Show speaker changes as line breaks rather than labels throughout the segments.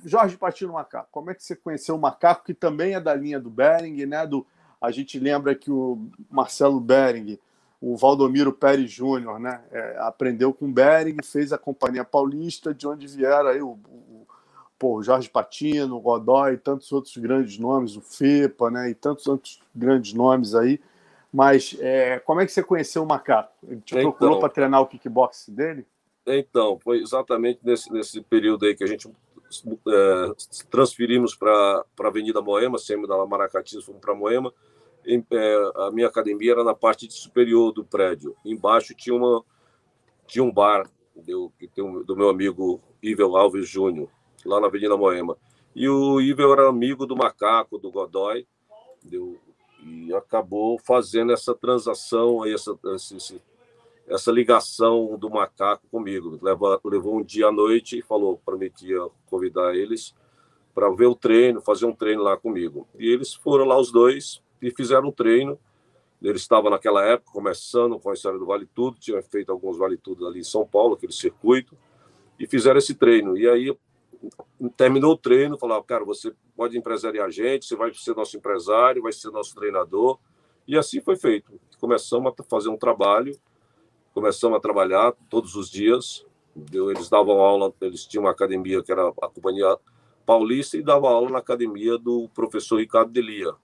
Jorge Patino Macaco, como é que você conheceu o Macaco, que também é da linha do Behring, né? A gente lembra que o Marcelo Behring, o Valdomiro Pérez Júnior, né? Aprendeu com o Behring, fez a Companhia Paulista, de onde vieram aí o Jorge Patino, o Godoy, tantos outros grandes nomes, o FEPA, né? E tantos outros grandes nomes aí. Mas como é que você conheceu o Macaco? Ele te procurou para treinar o kickbox dele?
Então, foi exatamente nesse período aí que a gente transferimos para a Avenida Moema, saímos da Maracati, fomos para Moema. A minha academia era na parte superior do prédio. Embaixo tinha um bar do meu amigo Ivel Alves Júnior, lá na Avenida Moema. E o Ivel era amigo do Macaco, do Godoy, e acabou fazendo essa transação, essa ligação do Macaco comigo. Levou um dia à noite e prometia convidar eles para ver o treino, fazer um treino lá comigo. E eles foram lá os dois e fizeram um treino. Eles estavam naquela época começando com a história do Vale Tudo, tinham feito alguns Vale Tudo ali em São Paulo, aquele circuito, e fizeram esse treino. E aí terminou o treino, falaram, cara, você pode empresariar a gente, você vai ser nosso empresário, vai ser nosso treinador. E assim foi feito. Começamos a fazer um trabalho, começamos a trabalhar todos os dias. Eles davam aula, eles tinham uma academia que era a Companhia Paulista e davam aula na academia do professor Ricardo Delia,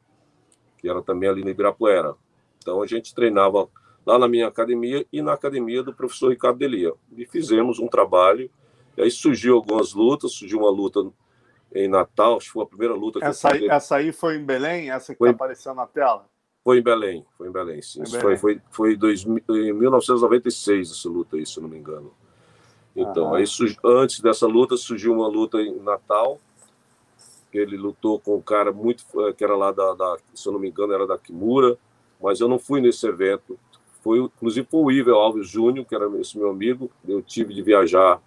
que era também ali no Ibirapuera. Então a gente treinava lá na minha academia e na academia do professor Ricardo Delia. E fizemos um trabalho. E aí surgiu algumas lutas, surgiu uma luta em Natal, acho que foi a primeira luta que
essa aí foi em Belém? Essa que está aparecendo na tela?
Foi em Belém, sim. Foi em 1996 essa luta aí, se não me engano. Então, aí antes dessa luta, surgiu uma luta em Natal, que ele lutou com um cara que era lá se eu não me engano, era da Kimura, mas eu não fui nesse evento. Inclusive foi o Ivel Alves Júnior, que era esse meu amigo. Eu tive de viajar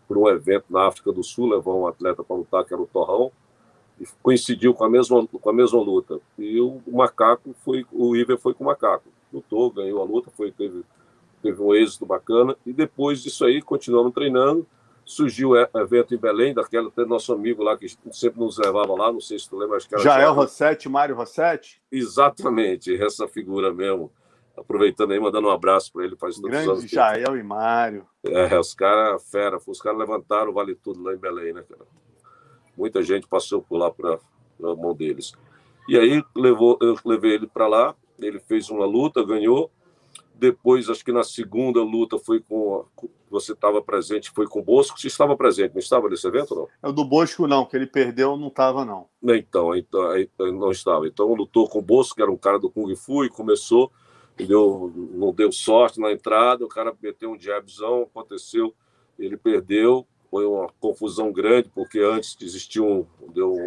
para um evento na África do Sul, levar um atleta para lutar, que era o Torrão, e coincidiu com a mesma luta. E o Iver foi com o Macaco. Lutou, ganhou a luta, teve um êxito bacana. E depois disso aí, continuamos treinando. Surgiu o evento em Belém, daquele até nosso amigo lá, que sempre nos levava lá, não sei se tu lembra, acho que era
Jael Rossetti, Mário Rossetti?
Exatamente, essa figura mesmo. Aproveitando aí, mandando um abraço para ele, faz tantos anos.
Jael e Mário.
Os caras, fera, os caras levantaram o Vale Tudo lá em Belém, né, cara? Muita gente passou por lá para a mão deles. E aí eu levei ele para lá, ele fez uma luta, ganhou. Depois, acho que na segunda luta foi você estava presente, foi com o Bosco. Você estava presente, não estava nesse evento, não?
É o do Bosco, não, que ele perdeu, não estava, não.
Então, não estava. Então, lutou com o Bosco, que era um cara do Kung Fu, e começou, não deu sorte na entrada, o cara meteu um jabzão, aconteceu, ele perdeu. Foi uma confusão grande, porque antes existia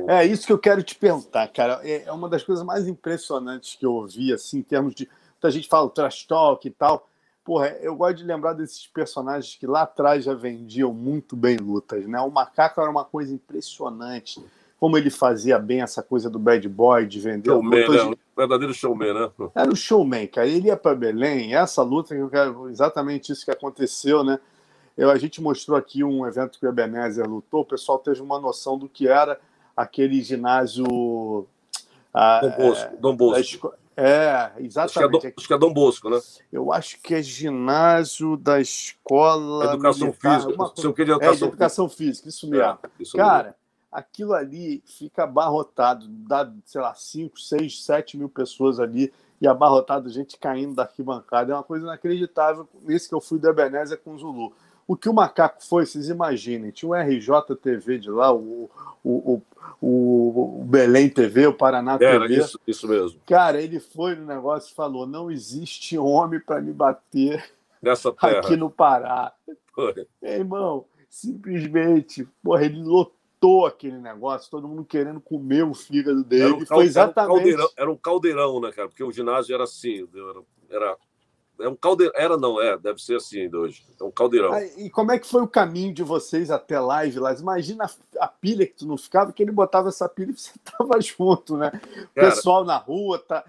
É isso que eu quero te perguntar, cara. É uma das coisas mais impressionantes que eu ouvi, assim, em termos de... Muita gente fala trash talk e tal. Porra, eu gosto de lembrar desses personagens que lá atrás já vendiam muito bem lutas, né? O Macaco era uma coisa impressionante. Como ele fazia bem essa coisa do bad boy, de vender...
Showman, né? Um verdadeiro showman, né?
Era o showman, cara. Ele ia para Belém, essa luta, que eu quero... exatamente isso que aconteceu, né? A gente mostrou aqui um evento que o Ebenezer lutou, o pessoal teve uma noção do que era aquele ginásio...
Dom Bosco.
Exatamente.
Acho que é Dom Bosco, né?
Eu acho que é ginásio da escola...
Educação Física.
De Educação Física, isso mesmo. Cara, aquilo ali fica abarrotado, dá, sei lá, 5, 6, 7 mil pessoas ali, e abarrotado, gente caindo da arquibancada. É uma coisa inacreditável, nesse que eu fui do Ebenezer com o Zulu. O que o Macaco foi, vocês imaginem, tinha o RJTV de lá, o Belém TV, o Paraná TV.
Era isso mesmo.
Cara, ele foi no negócio e falou, não existe homem para me bater
nessa terra
aqui no Pará. Meu irmão, simplesmente, porra, ele lotou aquele negócio, todo mundo querendo comer o fígado dele. Foi exatamente...
Era um caldeirão, né, cara? Porque o ginásio era assim, é um caldeirão. Deve ser assim ainda hoje. É um caldeirão.
E como é que foi o caminho de vocês até lá, Vilas? Imagina a pilha que tu não ficava, que ele botava essa pilha e você tava junto, né? O pessoal na rua, tá...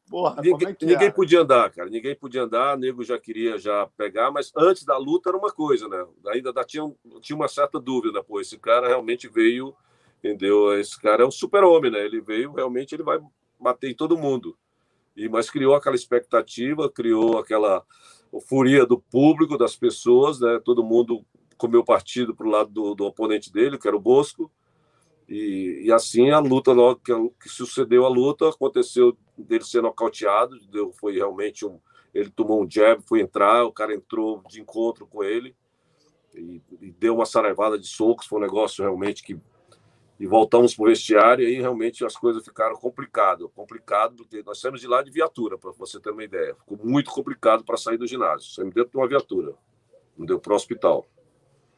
Porra,
ninguém podia andar, cara. Ninguém podia andar, o nego já queria pegar, mas antes da luta era uma coisa, né? Ainda tinha uma certa dúvida, pô, esse cara realmente veio entendeu? Esse cara é um super-homem, né? Ele veio, realmente, ele vai bater em todo mundo. Mas criou aquela expectativa, criou aquela euforia do público, das pessoas, né? Todo mundo comeu partido para o lado do oponente dele, que era o Bosco. E assim a luta, logo que sucedeu a luta, aconteceu dele ser nocauteado, foi realmente ele tomou um jab, foi entrar, o cara entrou de encontro com ele e deu uma saraivada de socos, foi um negócio realmente que... E voltamos para o vestiário e aí realmente as coisas ficaram complicado, porque nós saímos de lá de viatura, para você ter uma ideia. Ficou muito complicado para sair do ginásio. Saímos dentro de uma viatura, não deu para o hospital.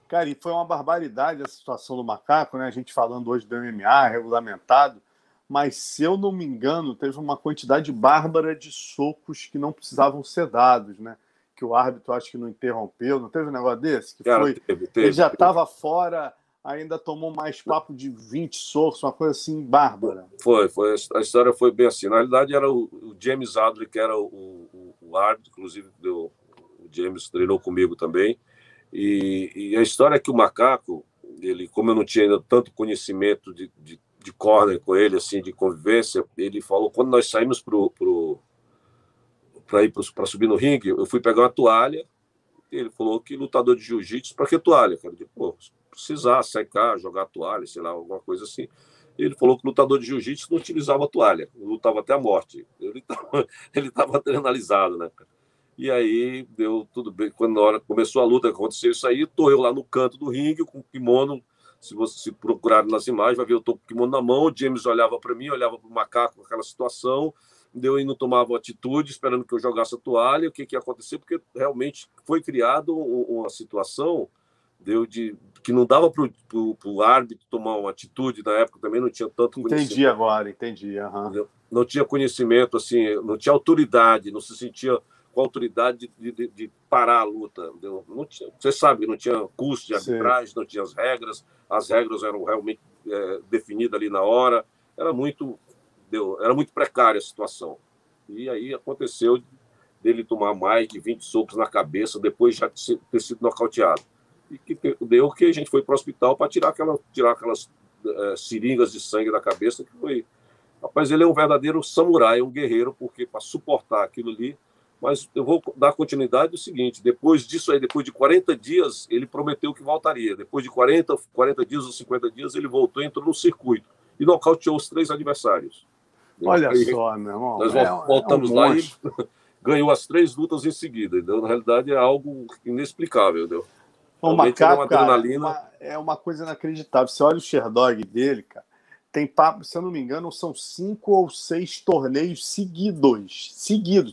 Cara, e foi uma barbaridade a situação do Macaco, né? A gente falando hoje do MMA, regulamentado, mas se eu não me engano, teve uma quantidade bárbara de socos que não precisavam ser dados, né? Que o árbitro acho que não interrompeu, não teve um negócio desse? Que
Cara,
foi. Ele já estava fora, ainda tomou mais papo de 20 socos, uma coisa assim bárbara.
Foi. A história foi bem assim. Na realidade, era o James Adler, que era o árbitro, inclusive o James treinou comigo também. E a história é que o Macaco, ele, como eu não tinha ainda tanto conhecimento de corner com ele, assim, de convivência, ele falou, quando nós saímos para subir no ringue, eu fui pegar uma toalha, e ele falou que lutador de jiu-jitsu, para que toalha? Cara? Eu disse, pô, precisar secar, jogar toalha, sei lá, alguma coisa assim. Ele falou que lutador de jiu-jitsu não utilizava toalha, lutava até a morte. Ele estava adrenalizado, né, cara? E aí deu tudo bem. Quando na hora começou a luta, aconteceu isso aí, tô eu lá no canto do ringue com o kimono. Se você procurar nas imagens, vai ver eu tô com o kimono na mão. O James olhava para mim, olhava para o Macaco, aquela situação. Deu e não tomava atitude, esperando que eu jogasse a toalha. O que ia acontecer? Porque realmente foi criado uma situação que não dava para o árbitro tomar uma atitude. Na época também não tinha tanto conhecimento.
Entendi. Uhum.
Não tinha conhecimento, assim, não tinha autoridade, não se sentia com a autoridade de parar a luta. Não tinha, você sabe, não tinha custo de arbitragem, não tinha as regras eram realmente definidas ali na hora, era muito precária a situação. E aí aconteceu dele tomar mais de 20 socos na cabeça depois de já ter sido nocauteado. E que deu que a gente foi para o hospital para tirar aquelas seringas de sangue da cabeça, que foi... Rapaz, ele é um verdadeiro samurai, um guerreiro, porque para suportar aquilo ali. Mas eu vou dar continuidade do seguinte: depois disso aí, depois de 40 dias, ele prometeu que voltaria. Depois de 40 dias ou 50 dias, ele voltou e entrou no circuito e nocauteou os 3 adversários.
Olha aí, só, meu irmão.
Nós voltamos lá e ganhou as 3 lutas em seguida. Entendeu? Na realidade, é algo inexplicável. Entendeu?
O Macaco, cara, é uma coisa inacreditável. Você olha o Sherdog dele, cara, tem papo, se eu não me engano, são 5 ou 6 torneios seguidos.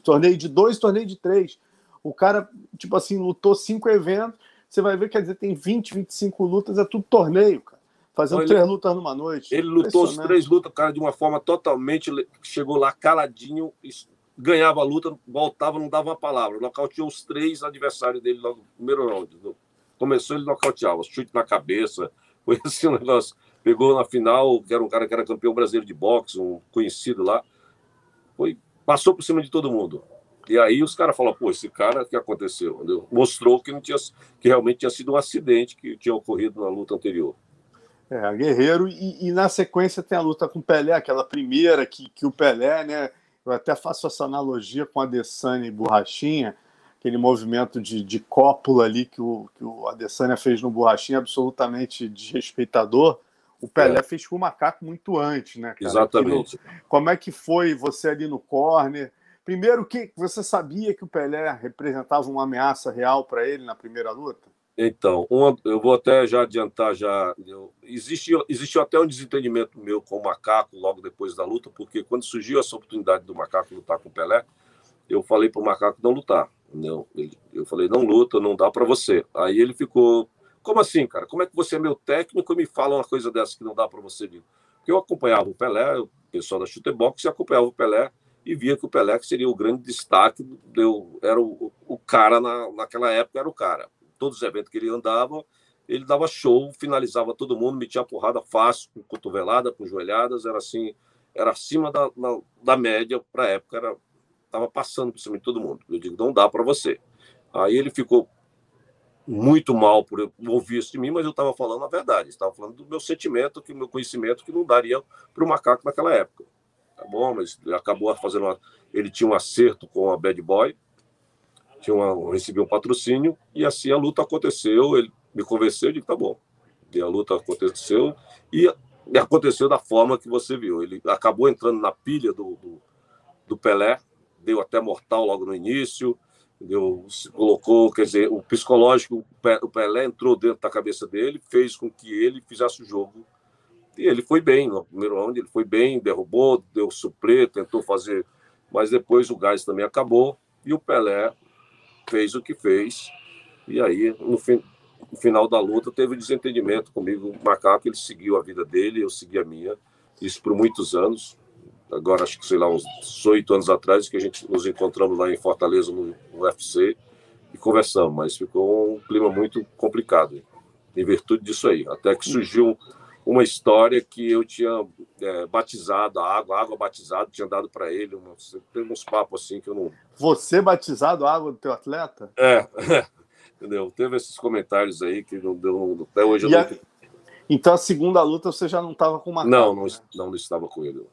Torneio de 2, torneio de 3. O cara, tipo assim, lutou 5 eventos. Você vai ver, quer dizer, tem 20, 25 lutas, é tudo torneio, cara. Fazendo 3 lutas numa noite.
Ele lutou as 3 lutas, cara, de uma forma totalmente... Chegou lá caladinho, ganhava a luta, voltava, não dava uma palavra. Nocauteou os 3 adversários dele no primeiro round. Começou, ele nocauteava, chute na cabeça. Foi assim um negócio... Pegou na final, que era um cara que era campeão brasileiro de boxe, um conhecido lá. Passou por cima de todo mundo. E aí os caras falaram, pô, esse cara, o que aconteceu? Entendeu? Mostrou que realmente tinha sido um acidente que tinha ocorrido na luta anterior.
Guerreiro. E na sequência tem a luta com o Pelé, aquela primeira que o Pelé, né? Eu até faço essa analogia com a Adesanya e Borrachinha, aquele movimento de cópula ali que o Adesanya fez no Borrachinha, absolutamente desrespeitador. O Pelé fez com o Macaco muito antes, né, cara?
Exatamente.
Como é que foi você ali no corner? Primeiro, que você sabia que o Pelé representava uma ameaça real para ele na primeira luta?
Então, eu vou até já adiantar, existiu até um desentendimento meu com o Macaco logo depois da luta, porque quando surgiu essa oportunidade do Macaco lutar com o Pelé, eu falei para o Macaco não lutar. Não, eu falei, não luta, não dá para você. Aí ele ficou... Como assim, cara? Como é que você é meu técnico e me fala uma coisa dessa que não dá para você? Porque eu acompanhava o Pelé, o pessoal da Chutebox, e acompanhava o Pelé e via que o Pelé seria o grande destaque. Era o cara, naquela época, era o cara. Todos os eventos que ele andava, ele dava show, finalizava todo mundo, metia a porrada fácil, com cotovelada, com joelhadas, era assim, era acima da média para a época, estava passando por cima de todo mundo. Eu digo, não dá para você. Aí ele ficou muito mal por ouvir isso de mim, mas eu estava falando a verdade, estava falando do meu sentimento, que o meu conhecimento, que não daria para o Macaco naquela época. Tá bom, mas acabou fazendo ele tinha um acerto com a Bad Boy, recebeu um patrocínio, e assim a luta aconteceu, ele me convenceu, eu disse, tá bom. E a luta aconteceu, e aconteceu da forma que você viu. Ele acabou entrando na pilha do Pelé, deu até mortal logo no início, se colocou, quer dizer, o psicológico, o Pelé entrou dentro da cabeça dele, fez com que ele fizesse o jogo. E ele foi bem no primeiro round, ele foi bem, derrubou, deu suplê, tentou fazer, mas depois o gás também acabou e o Pelé fez o que fez. E aí, no final da luta, teve um desentendimento comigo, o Macaco, ele seguiu a vida dele, eu segui a minha, isso por muitos anos. Agora, acho que, sei lá, uns 8 anos atrás, que a gente nos encontramos lá em Fortaleza, no UFC, e conversamos, mas ficou um clima muito complicado, em virtude disso aí. Até que surgiu uma história que eu tinha batizado a água batizada, tinha dado para ele, teve uns papos assim que eu não...
Você batizado a água do teu atleta?
Entendeu? Teve esses comentários aí que não deu... Até hoje eu não...
Então, a segunda luta você já não estava com o Macaco?
Não estava com ele.